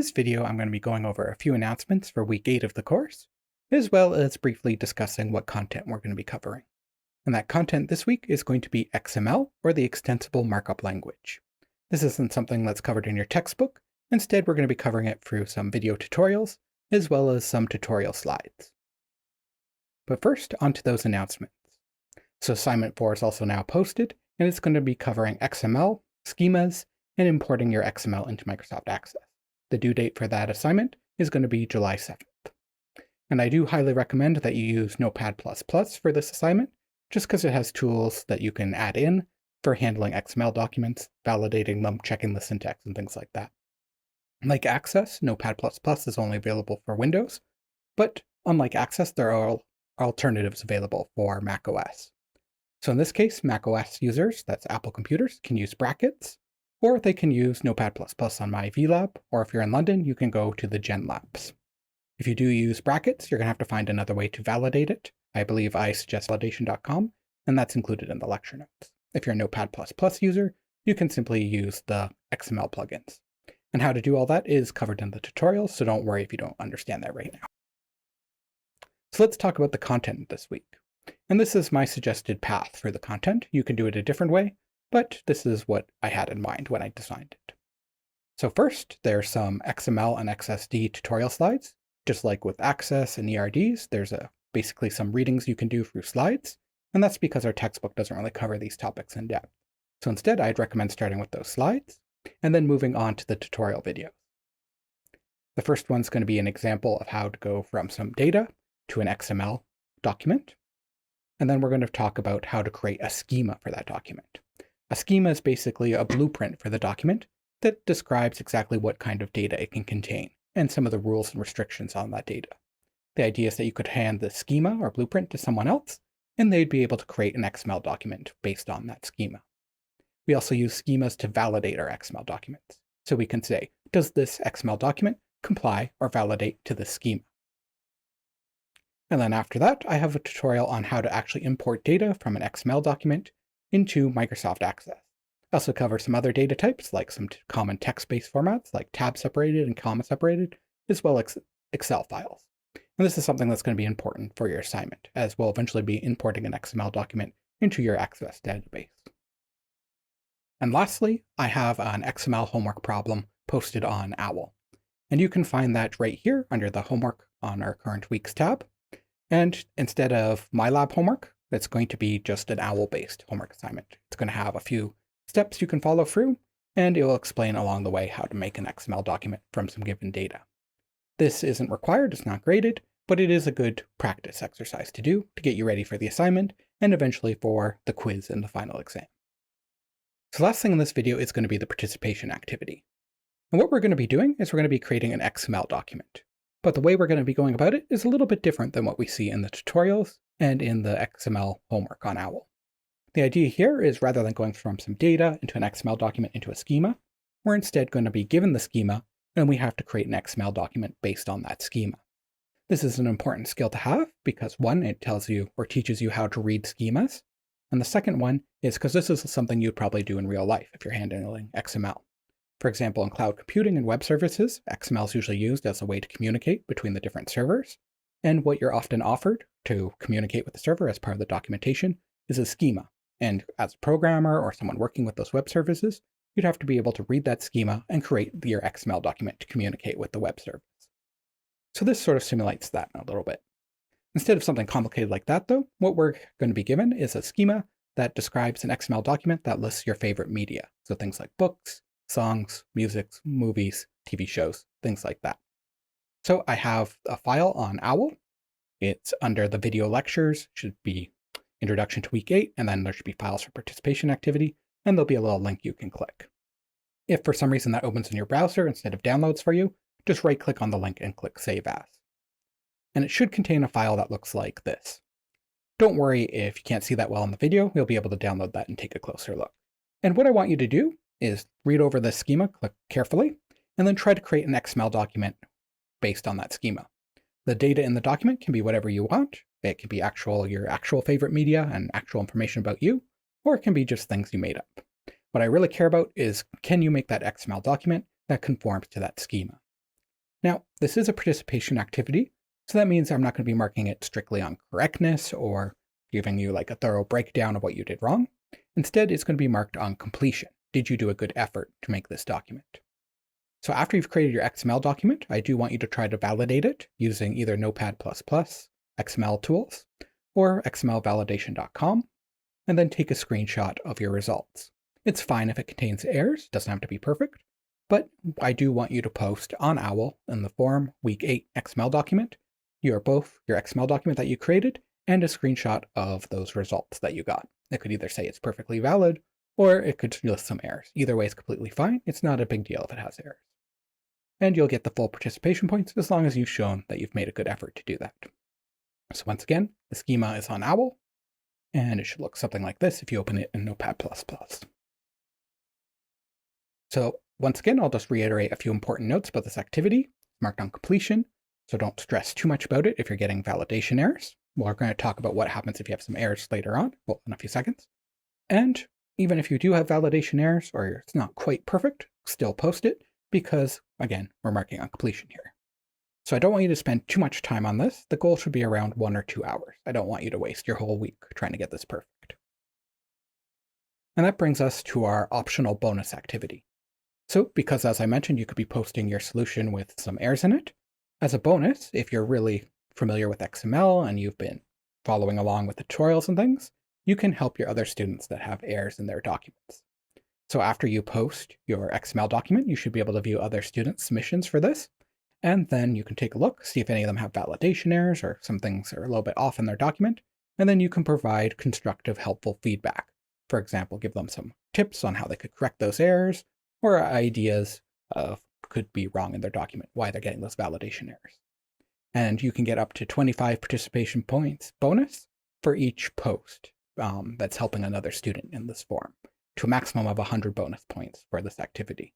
this video, I'm going to be going over a few announcements for week 8 of the course, as well as briefly discussing what content we're going to be covering. And that content this week is going to be XML, or the Extensible Markup Language. This isn't something that's covered in your textbook. Instead, we're going to be covering it through some video tutorials, as well as some tutorial slides. But first, onto those announcements. So assignment 4 is also now posted, and it's going to be covering XML, schemas, and importing your XML into Microsoft Access. The due date for that assignment is going to be July 7th. And I do highly recommend that you use Notepad++ for this assignment, just because it has tools that you can add in for handling XML documents, validating them, checking the syntax, and things like that. Like Access, Notepad++ is only available for Windows, but unlike Access, there are alternatives available for macOS. So in this case, macOS users, that's Apple computers, can use brackets, or they can use Notepad++ on my VLab, or if you're in London, you can go to the Gen Labs. If you do use brackets, you're going to have to find another way to validate it. I believe I suggest validation.com, and that's included in the lecture notes. If you're a Notepad++ user, you can simply use the XML plugins. And how to do all that is covered in the tutorial, so don't worry if you don't understand that right now. So let's talk about the content this week. And this is my suggested path for the content. You can do it a different way, but this is what I had in mind when I designed it. So first, there's some XML and XSD tutorial slides. Just like with Access and ERDs, there's basically some readings you can do through slides, and that's because our textbook doesn't really cover these topics in depth. So instead, I'd recommend starting with those slides, and then moving on to the tutorial videos. The first one's going to be an example of how to go from some data to an XML document. And then we're going to talk about how to create a schema for that document. A schema is basically a blueprint for the document that describes exactly what kind of data it can contain and some of the rules and restrictions on that data. The idea is that you could hand the schema or blueprint to someone else, and they'd be able to create an XML document based on that schema. We also use schemas to validate our XML documents. So we can say, does this XML document comply or validate to this schema? And then after that, I have a tutorial on how to actually import data from an XML document into Microsoft Access. I also cover some other data types, like some common text-based formats, like tab-separated and comma-separated, as well as Excel files. And this is something that's going to be important for your assignment, as we'll eventually be importing an XML document into your Access database. And lastly, I have an XML homework problem posted on OWL. And you can find that right here under the homework on our current week's tab. And instead of my lab homework, it's going to be just an OWL-based homework assignment. It's going to have a few steps you can follow through, and it will explain along the way how to make an XML document from some given data. This isn't required, it's not graded, but it is a good practice exercise to do to get you ready for the assignment and eventually for the quiz and the final exam. So last thing in this video is going to be the participation activity. And what we're going to be doing is we're going to be creating an XML document. But the way we're going to be going about it is a little bit different than what we see in the tutorials and in the XML homework on OWL. The idea here is rather than going from some data into an XML document into a schema, we're instead going to be given the schema, and we have to create an XML document based on that schema. This is an important skill to have because one, it tells you or teaches you how to read schemas, and the second one is because this is something you'd probably do in real life if you're handling XML. For example, in cloud computing and web services, XML is usually used as a way to communicate between the different servers, and what you're often offered to communicate with the server as part of the documentation is a schema. And as a programmer or someone working with those web services, you'd have to be able to read that schema and create your XML document to communicate with the web service. So this sort of simulates that a little bit. Instead of something complicated like that, though, what we're going to be given is a schema that describes an XML document that lists your favorite media. So things like books, songs, music, movies, TV shows, things like that. So I have a file on OWL. It's under the video lectures, should be Introduction to Week 8, and then there should be files for participation activity, and there'll be a little link you can click. If for some reason that opens in your browser instead of downloads for you, just right-click on the link and click Save As. And it should contain a file that looks like this. Don't worry if you can't see that well in the video, you'll be able to download that and take a closer look. And what I want you to do is read over this schema, click carefully, and then try to create an XML document based on that schema. The data in the document can be whatever you want. It can be your actual favorite media and actual information about you, or it can be just things you made up. What I really care about is, can you make that XML document that conforms to that schema? Now, this is a participation activity, so that means I'm not going to be marking it strictly on correctness or giving you like a thorough breakdown of what you did wrong. Instead, it's going to be marked on completion. Did you do a good effort to make this document? So after you've created your XML document, I do want you to try to validate it using either Notepad++, XML tools, or xmlvalidation.com, and then take a screenshot of your results. It's fine if it contains errors, doesn't have to be perfect, but I do want you to post on OWL in the forum week 8 XML document, both your XML document that you created and a screenshot of those results that you got. It could either say it's perfectly valid, or it could list some errors. Either way is completely fine. It's not a big deal if it has errors. And you'll get the full participation points as long as you've shown that you've made a good effort to do that. So once again, the schema is on OWL, and it should look something like this if you open it in Notepad++. So once again, I'll just reiterate a few important notes about this activity. It's marked on completion, so don't stress too much about it if you're getting validation errors. We're going to talk about what happens if you have some errors later on, well, in a few seconds. And even if you do have validation errors or it's not quite perfect, still post it because, again, we're marking on completion here. So I don't want you to spend too much time on this. The goal should be around 1 or 2 hours. I don't want you to waste your whole week trying to get this perfect. And that brings us to our optional bonus activity. So because, as I mentioned, you could be posting your solution with some errors in it, as a bonus, if you're really familiar with XML and you've been following along with the tutorials and things, you can help your other students that have errors in their documents. So after you post your XML document, you should be able to view other students' submissions for this, and then you can take a look, see if any of them have validation errors or some things are a little bit off in their document, and then you can provide constructive, helpful feedback. For example, give them some tips on how they could correct those errors, or ideas of could be wrong in their document, why they're getting those validation errors. And you can get up to 25 participation points bonus for each post that's helping another student in this forum, to a maximum of 100 bonus points for this activity.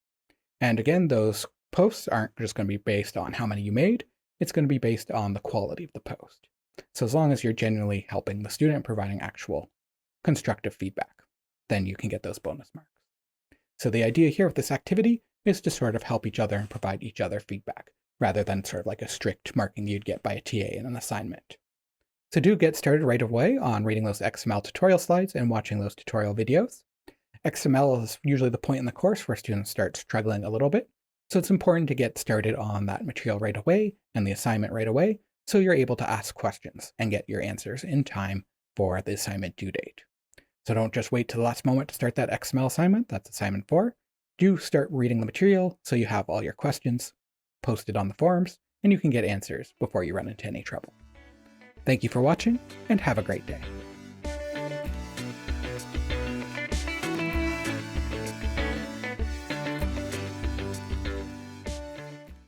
And again, those posts aren't just going to be based on how many you made, it's going to be based on the quality of the post. So as long as you're genuinely helping the student, providing actual constructive feedback, then you can get those bonus marks. So the idea here with this activity is to sort of help each other and provide each other feedback, rather than sort of like a strict marking you'd get by a TA in an assignment. So do get started right away on reading those XML tutorial slides and watching those tutorial videos. XML is usually the point in the course where students start struggling a little bit, so it's important to get started on that material right away and the assignment right away, so you're able to ask questions and get your answers in time for the assignment due date. So don't just wait to the last moment to start that XML assignment, that's assignment 4. Do start reading the material so you have all your questions posted on the forums, and you can get answers before you run into any trouble. Thank you for watching, and have a great day.